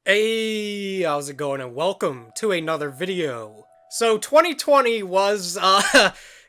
Hey, how's it going? And welcome to another video. So 2020 was,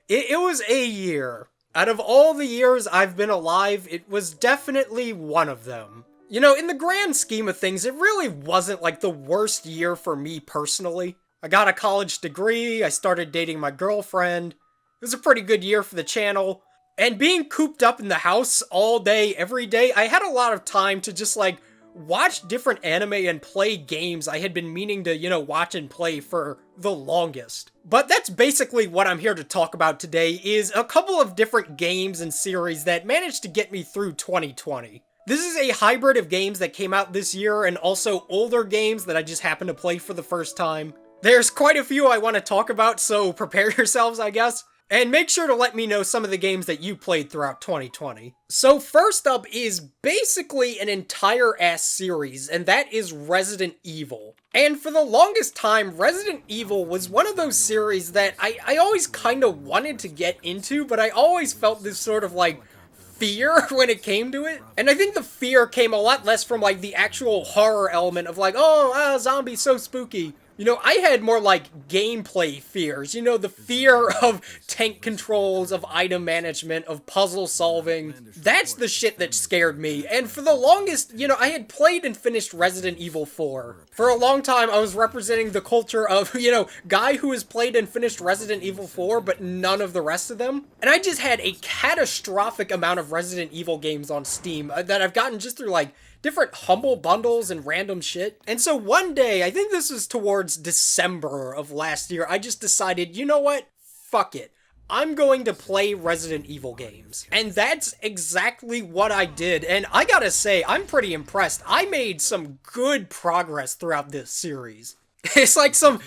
it was a year. Out of all the years I've been alive, it was definitely one of them. You know, in the grand scheme of things, it really wasn't like the worst year for me personally. I got a college degree, I started dating my girlfriend. It was a pretty good year for the channel. And being cooped up in the house all day, every day, I had a lot of time to just like watch different anime and play games I had been meaning to, watch and play for the longest. But that's basically what I'm here to talk about today, is a couple of different games and series that managed to get me through 2020. This is a hybrid of games that came out this year and also older games that I just happened to play for the first time. There's quite a few I want to talk about, so prepare yourselves, I guess. And make sure to let me know some of the games that you played throughout 2020. So first up is basically an entire ass series, and that is Resident Evil. And for the longest time, Resident Evil was one of those series that I always kind of wanted to get into, but I always felt this sort of like fear when it came to it. And I think the fear came a lot less from like the actual horror element of like, oh, zombies, so spooky. You know, I had more like gameplay fears, the fear of tank controls, of item management, of puzzle solving. That's the shit that scared me. And for the longest, I had played and finished Resident Evil 4. For a long time, I was representing the culture of, guy who has played and finished Resident Evil 4, but none of the rest of them. And I just had a catastrophic amount of Resident Evil games on Steam that I've gotten just through like different humble bundles and random shit. And so one day, I think this was towards December of last year, I just decided, you know what? Fuck it. I'm going to play Resident Evil games. And that's exactly what I did. And I gotta say, I'm pretty impressed. I made some good progress throughout this series. It's like some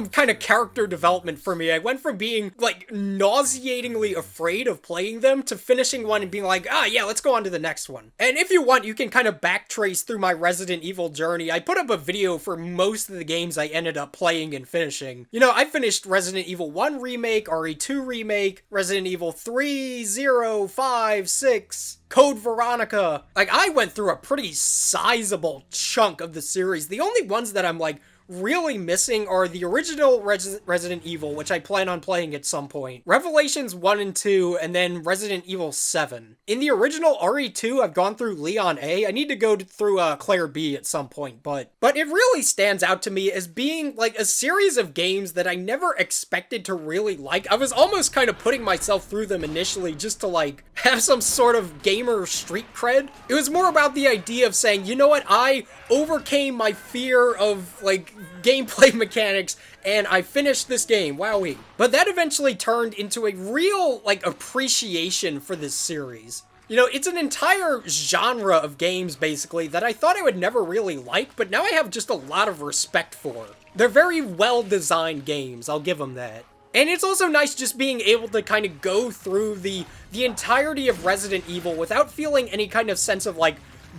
kind of character development for me. I went from being, like, nauseatingly afraid of playing them to finishing one and being like, yeah, let's go on to the next one. And if you want, you can kind of backtrace through my Resident Evil journey. I put up a video for most of the games I ended up playing and finishing. I finished Resident Evil 1 Remake, RE2 Remake, Resident Evil 3, 0, 5, 6... Code Veronica. Like, I went through a pretty sizable chunk of the series. The only ones that I'm, like, really missing are the original Resident Evil, which I plan on playing at some point, Revelations 1 and 2, and then Resident Evil 7. In the original RE2, I've gone through Leon A. I need to go through Claire B at some point, but it really stands out to me as being like a series of games that I never expected to really like. I was almost kind of putting myself through them initially just to like have some sort of gamer street cred. It was more about the idea of saying, you know what, I overcame my fear of like gameplay mechanics and I finished this game, wowee. But that eventually turned into a real like appreciation for this series. It's an entire genre of games basically that I thought I would never really like, but now I have just a lot of respect for. They're very well designed games, I'll give them that. And it's also nice just being able to kind of go through the entirety of Resident Evil without feeling any kind of sense of like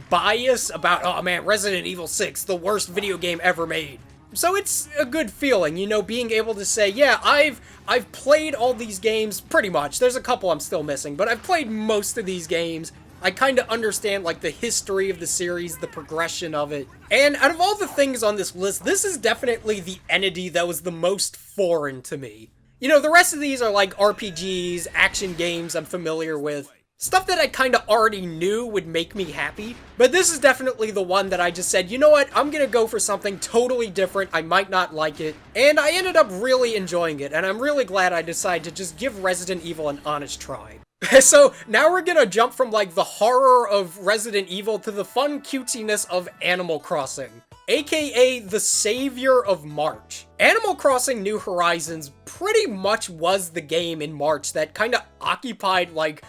bias about, oh man, Resident Evil 6, the worst video game ever made. So it's a good feeling, being able to say, yeah, I've played all these games pretty much. There's a couple I'm still missing, but I've played most of these games. I kind of understand like the history of the series, the progression of it. And out of all the things on this list, this is definitely the entity that was the most foreign to me. The rest of these are like RPGs, action games I'm familiar with. Stuff that I kind of already knew would make me happy, but this is definitely the one that I just said, you know what, I'm gonna go for something totally different, I might not like it, and I ended up really enjoying it, and I'm really glad I decided to just give Resident Evil an honest try. So, now we're gonna jump from like the horror of Resident Evil to the fun cutesiness of Animal Crossing, aka the savior of March. Animal Crossing New Horizons pretty much was the game in March that kind of occupied like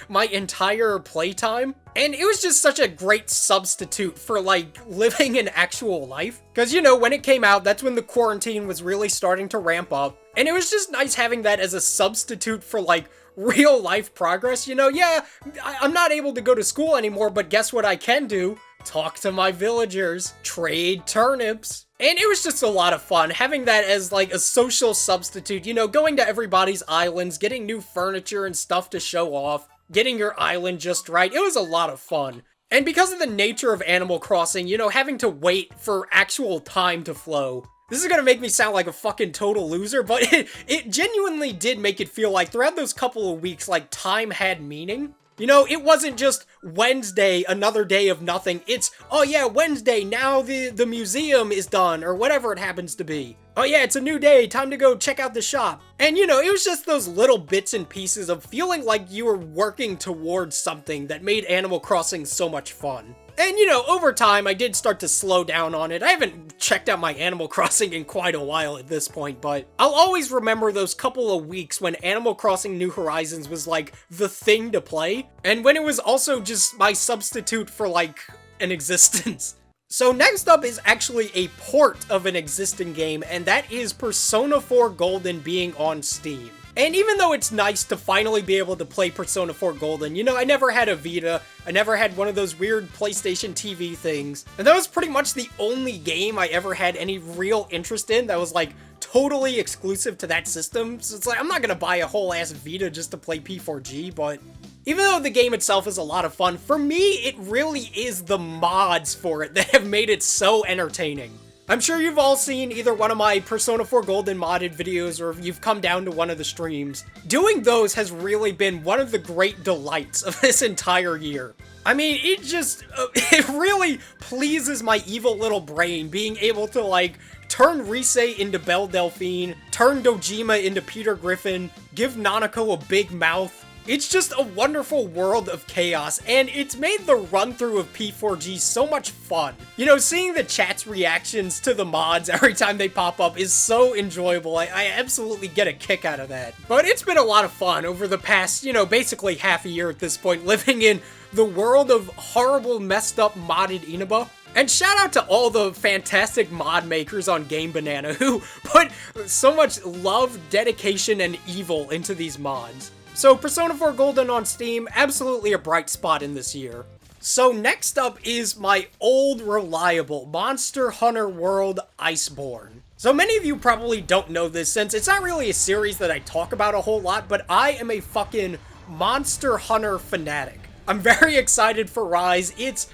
my entire playtime. And it was just such a great substitute for like living an actual life. Because when it came out, that's when the quarantine was really starting to ramp up. And it was just nice having that as a substitute for like real life progress. Yeah, I'm not able to go to school anymore, but guess what I can do? Talk to my villagers, trade turnips. And it was just a lot of fun, having that as like a social substitute, going to everybody's islands, getting new furniture and stuff to show off, getting your island just right. It was a lot of fun. And because of the nature of Animal Crossing, you know, having to wait for actual time to flow, this is gonna make me sound like a fucking total loser, but it genuinely did make it feel like throughout those couple of weeks, like, time had meaning. You know, it wasn't just Wednesday, another day of nothing. It's, oh yeah, Wednesday, now the museum is done, or whatever it happens to be. Oh yeah, it's a new day, time to go check out the shop. And you know, it was just those little bits and pieces of feeling like you were working towards something that made Animal Crossing so much fun. And you know, over time, I did start to slow down on it. I haven't checked out my Animal Crossing in quite a while at this point, but I'll always remember those couple of weeks when Animal Crossing New Horizons was like the thing to play, and when it was also just my substitute for like an existence. So next up is actually a port of an existing game, and that is Persona 4 Golden being on Steam. And even though it's nice to finally be able to play Persona 4 Golden, you know, I never had a Vita, I never had one of those weird PlayStation TV things, and that was pretty much the only game I ever had any real interest in that was like totally exclusive to that system. So it's like, I'm not gonna buy a whole ass Vita just to play P4G, but even though the game itself is a lot of fun, for me, it really is the mods for it that have made it so entertaining. I'm sure you've all seen either one of my Persona 4 Golden modded videos, or you've come down to one of the streams. Doing those has really been one of the great delights of this entire year. I mean, it just, it really pleases my evil little brain being able to, like, turn Rise into Belle Delphine, turn Dojima into Peter Griffin, give Nanako a big mouth. It's just a wonderful world of chaos, and it's made the run-through of P4G so much fun. You know, seeing the chat's reactions to the mods every time they pop up is so enjoyable. I absolutely get a kick out of that. But it's been a lot of fun over the past, you know, basically half a year at this point, living in the world of horrible, messed up modded Inaba. And shout out to all the fantastic mod makers on Game Banana who put so much love, dedication, and evil into these mods. So Persona 4 Golden on Steam, absolutely a bright spot in this year. So next up is my old reliable Monster Hunter World Iceborn. So many of you probably don't know this since it's not really a series that I talk about a whole lot, but I am a fucking Monster Hunter fanatic. I'm very excited for Rise. It's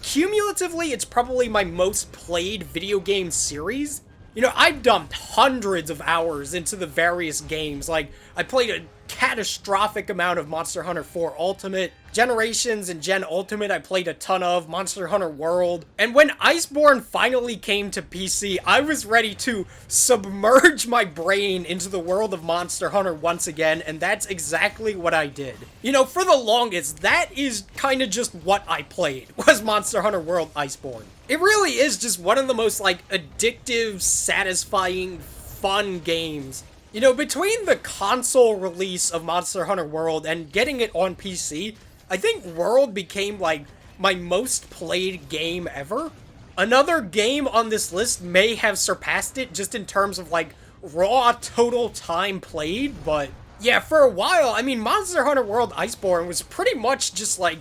cumulatively, it's probably my most played video game series. You know, I've dumped hundreds of hours into the various games. Like, I played a catastrophic amount of Monster Hunter 4 Ultimate, Generations and Gen Ultimate I played a ton of, Monster Hunter World, and when Iceborn finally came to PC, I was ready to submerge my brain into the world of Monster Hunter once again, and that's exactly what I did. You know, for the longest, that is kind of just what I played, was Monster Hunter World Iceborn. It really is just one of the most, like, addictive, satisfying, fun games. You know, between the console release of Monster Hunter World and getting it on PC, I think World became, like, my most played game ever. Another game on this list may have surpassed it just in terms of, like, raw total time played, but yeah, for a while, I mean, Monster Hunter World Iceborn was pretty much just, like,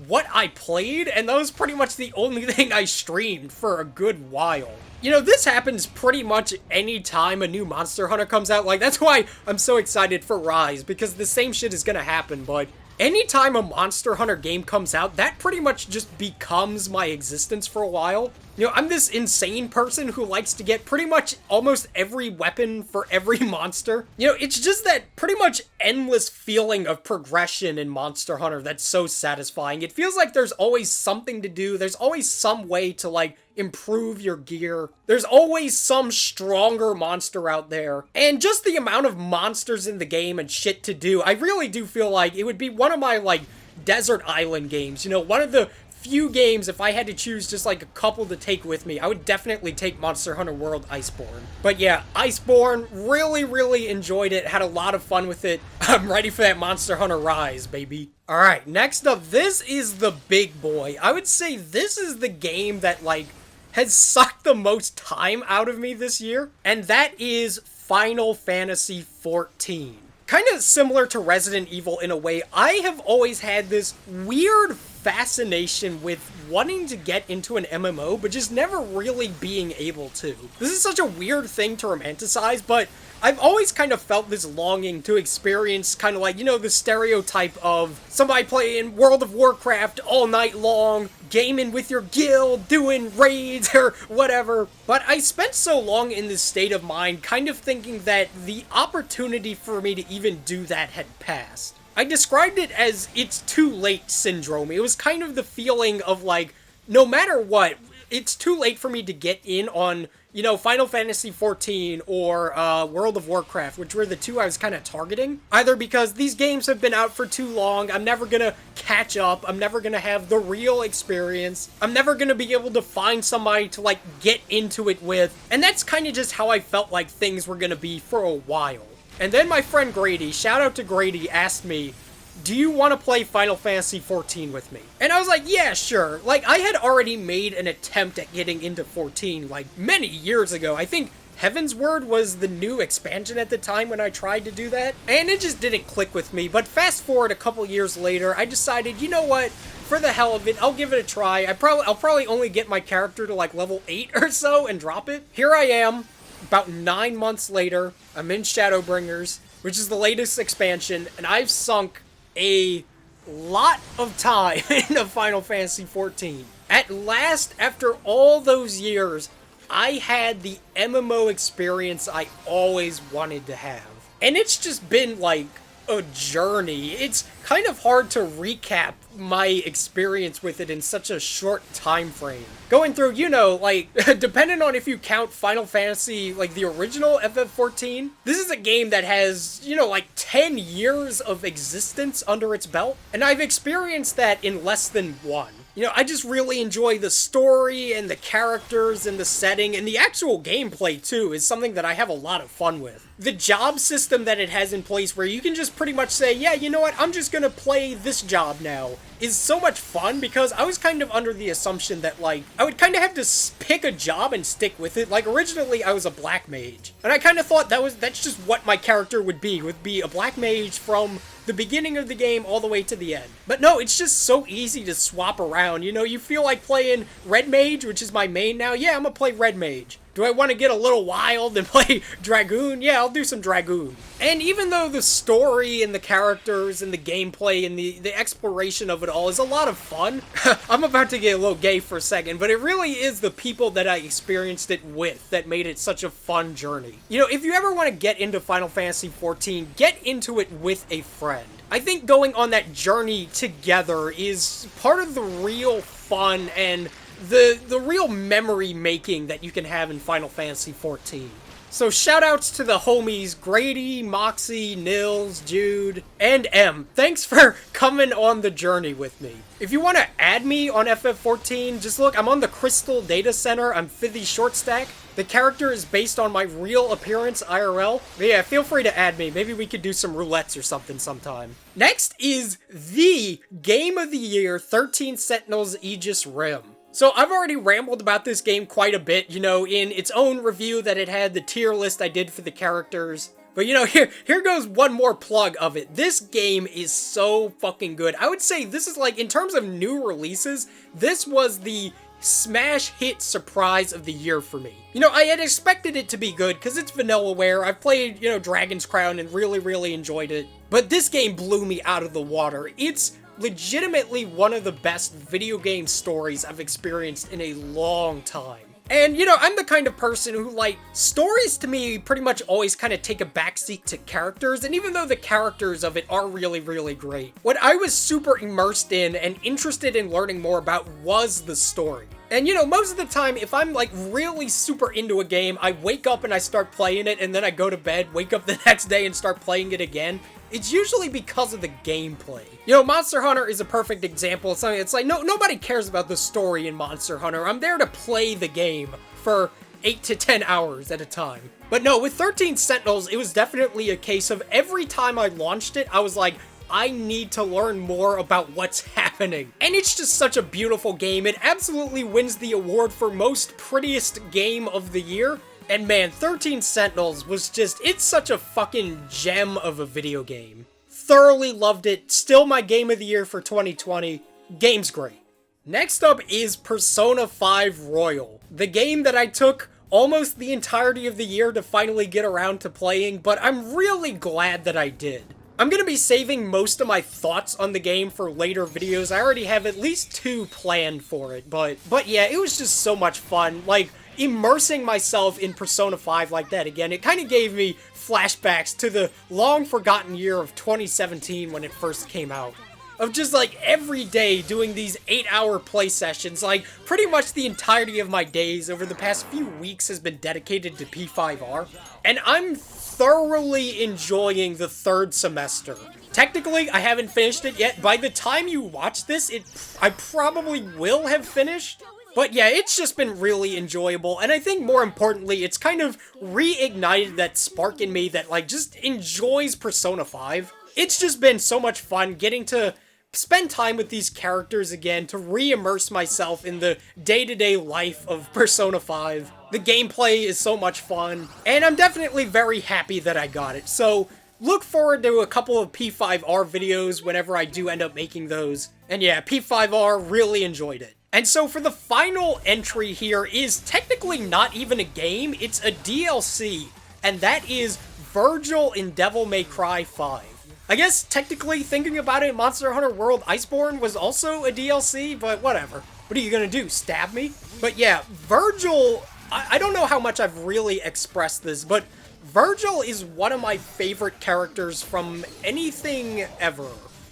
what I played, and that was pretty much the only thing I streamed for a good while. You know, this happens pretty much any time a new Monster Hunter comes out. Like, that's why I'm so excited for Rise, because the same shit is gonna happen, but anytime a Monster Hunter game comes out, that pretty much just becomes my existence for a while. You know, I'm this insane person who likes to get pretty much almost every weapon for every monster. You know, it's just that pretty much endless feeling of progression in Monster Hunter that's so satisfying. It feels like there's always something to do, there's always some way to, like, improve your gear. There's always some stronger monster out there. And just the amount of monsters in the game and shit to do, I really do feel like it would be one of my, like, desert island games. You know, one of the few games, if I had to choose just like a couple to take with me, I would definitely take Monster Hunter World Iceborn. But yeah, Iceborn, really enjoyed it, had a lot of fun with it. I'm ready for that Monster Hunter Rise, baby. Alright, next up, this is the big boy. I would say this is the game that, like, has sucked the most time out of me this year, and that is Final Fantasy XIV. Kind of similar to Resident Evil in a way, I have always had this weird fascination with wanting to get into an MMO, but just never really being able to. This is such a weird thing to romanticize, but I've always kind of felt this longing to experience kind of like, you know, the stereotype of somebody playing World of Warcraft all night long, gaming with your guild, doing raids or whatever. But I spent so long in this state of mind kind of thinking that the opportunity for me to even do that had passed. I described it as it's too late syndrome. It was kind of the feeling of like, no matter what, it's too late for me to get in on, you know, Final Fantasy XIV or World of Warcraft, which were the two I was kind of targeting. Either because these games have been out for too long, I'm never gonna catch up, I'm never gonna have the real experience, I'm never gonna be able to find somebody to, like, get into it with, and that's kind of just how I felt like things were gonna be for a while. And then my friend Grady, shout out to Grady, asked me, do you want to play Final Fantasy XIV with me? And I was like, yeah, sure. Like, I had already made an attempt at getting into 14, like, many years ago. I think Heaven's Word was the new expansion at the time when I tried to do that, and it just didn't click with me. But fast forward a couple years later, I decided, you know what? For the hell of it, I'll give it a try. I'll probably only get my character to, like, level 8 or so and drop it. Here I am, about 9 months later. I'm in Shadowbringers, which is the latest expansion, and I've sunk a lot of time into Final Fantasy XIV. At last, after all those years, I had the MMO experience I always wanted to have. And it's just been like a journey. It's kind of hard to recap my experience with it in such a short time frame. Going through, you know, like, depending on if you count Final Fantasy, like, the original FF14, this is a game that has, you know, like, 10 years of existence under its belt, and I've experienced that in less than one. You know, I just really enjoy the story and the characters and the setting, and the actual gameplay, too, is something that I have a lot of fun with. The job system that it has in place where you can just pretty much say, yeah, you know what, I'm just gonna play this job now, is so much fun, because I was kind of under the assumption that, like, I would kind of have to pick a job and stick with it. Like, originally, I was a black mage, and I kind of thought that's just what my character would be a black mage from the beginning of the game all the way to the end. But no, it's just so easy to swap around. You know, you feel like playing Red Mage, which is my main now. Yeah, I'm gonna play Red Mage. Do I want to get a little wild and play Dragoon? Yeah, I'll do some Dragoon. And even though the story and the characters and the gameplay and the exploration of it all is a lot of fun, I'm about to get a little gay for a second, but it really is the people that I experienced it with that made it such a fun journey. You know, if you ever want to get into Final Fantasy XIV, get into it with a friend. I think going on that journey together is part of the real fun and the real memory making that you can have in Final Fantasy XIV. So shoutouts to the homies Grady, Moxie, Nils, Jude, and M. Thanks for coming on the journey with me. If you want to add me on FF14, just look, I'm on the Crystal Data Center. I'm Fithy Shortstack. The character is based on my real appearance IRL. But yeah, feel free to add me. Maybe we could do some roulettes or something sometime. Next is the Game of the Year, 13 Sentinels Aegis Rim. So I've already rambled about this game quite a bit, you know, in its own review that it had, the tier list I did for the characters. But you know, here goes one more plug of it. This game is so fucking good. I would say this is like, in terms of new releases, this was the smash hit surprise of the year for me. You know, I had expected it to be good because it's Vanillaware. I've played, you know, Dragon's Crown and really enjoyed it. But this game blew me out of the water. It's legitimately one of the best video game stories I've experienced in a long time. And, you know, I'm the kind of person who, like, stories to me pretty much always kind of take a backseat to characters, and even though the characters of it are really great, what I was super immersed in and interested in learning more about was the story. And, you know, most of the time, if I'm, like, really super into a game, I wake up and I start playing it, and then I go to bed, wake up the next day and start playing it again. It's usually because of the gameplay. You know, Monster Hunter is a perfect example. It's like, nobody cares about the story in Monster Hunter. I'm there to play the game for 8 to 10 hours at a time. But no, with 13 Sentinels, it was definitely a case of every time I launched it, I was like, I need to learn more about what's happening. And it's just such a beautiful game. It absolutely wins the award for most prettiest game of the year. And man, 13 Sentinels was just, it's such a fucking gem of a video game. Thoroughly loved it. Still my game of the year for 2020. game's great. Next up is Persona 5 Royal, the game that I took almost the entirety of the year to finally get around to playing, but I'm really glad that I did. I'm gonna be saving most of my thoughts on the game for later videos. I already have at least 2 planned for it, but yeah, it was just so much fun. Like, immersing myself in Persona 5 like that again, it kind of gave me flashbacks to the long-forgotten year of 2017 when it first came out. Of just, like, every day doing these 8-hour play sessions. Like, pretty much the entirety of my days over the past few weeks has been dedicated to P5R. And I'm thoroughly enjoying the 3rd semester. Technically, I haven't finished it yet. By the time you watch this, I probably will have finished. But yeah, it's just been really enjoyable, and I think more importantly, it's kind of reignited that spark in me that, like, just enjoys Persona 5. It's just been so much fun getting to spend time with these characters again, to re-immerse myself in the day-to-day life of Persona 5. The gameplay is so much fun, and I'm definitely very happy that I got it. So, look forward to a couple of P5R videos whenever I do end up making those. And yeah, P5R, really enjoyed it. And so for the final entry here is technically not even a game, it's a DLC, and that is Virgil in Devil May Cry 5. I guess technically thinking about it, Monster Hunter World Iceborn was also a DLC, but whatever. What are you gonna do, stab me? But yeah, Virgil, I don't know how much I've really expressed this, but Virgil is one of my favorite characters from anything ever.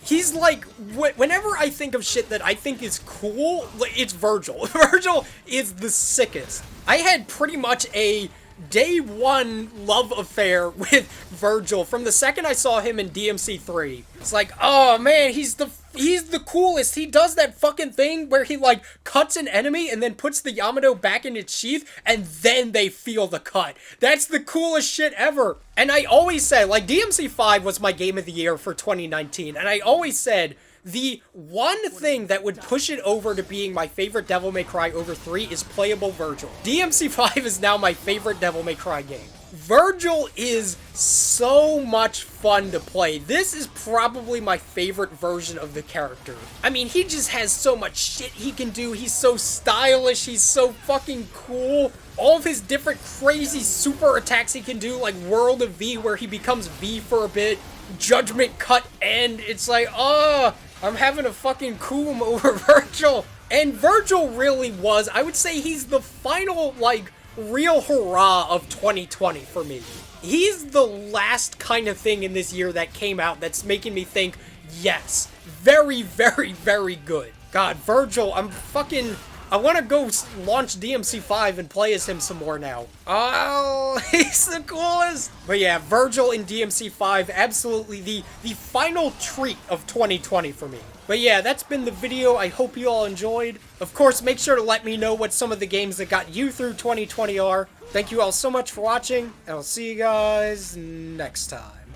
He's like, whenever I think of shit that I think is cool, it's Virgil. Virgil is the sickest. I had pretty much a day one love affair with Virgil from the second I saw him in DMC3. It's like, oh man, he's the coolest. He does that fucking thing where he, like, cuts an enemy and then puts the Yamato back in its sheath and then they feel the cut. That's the coolest shit ever. And I always say, like, DMC5 was my game of the year for 2019, and I always said the one thing that would push it over to being my favorite Devil May Cry over 3 is playable Virgil. DMC5 is now my favorite Devil May Cry game. Virgil is so much fun to play. This is probably my favorite version of the character. I mean, he just has so much shit he can do. He's so stylish. He's so fucking cool. All of his different crazy super attacks he can do, like World of V, where he becomes V for a bit. Judgment Cut End. It's like, oh, I'm having a fucking coom over Virgil. And Virgil really was, I would say he's the final, like, real hurrah of 2020 for me. He's the last kind of thing in this year that came out that's making me think, yes, very, very, very good. God, Virgil, I want to go launch DMC5 and play as him some more now. Oh, he's the coolest! But yeah, Virgil in DMC5, absolutely the final treat of 2020 for me. But yeah, that's been the video. I hope you all enjoyed. Of course, make sure to let me know what some of the games that got you through 2020 are. Thank you all so much for watching, and I'll see you guys next time.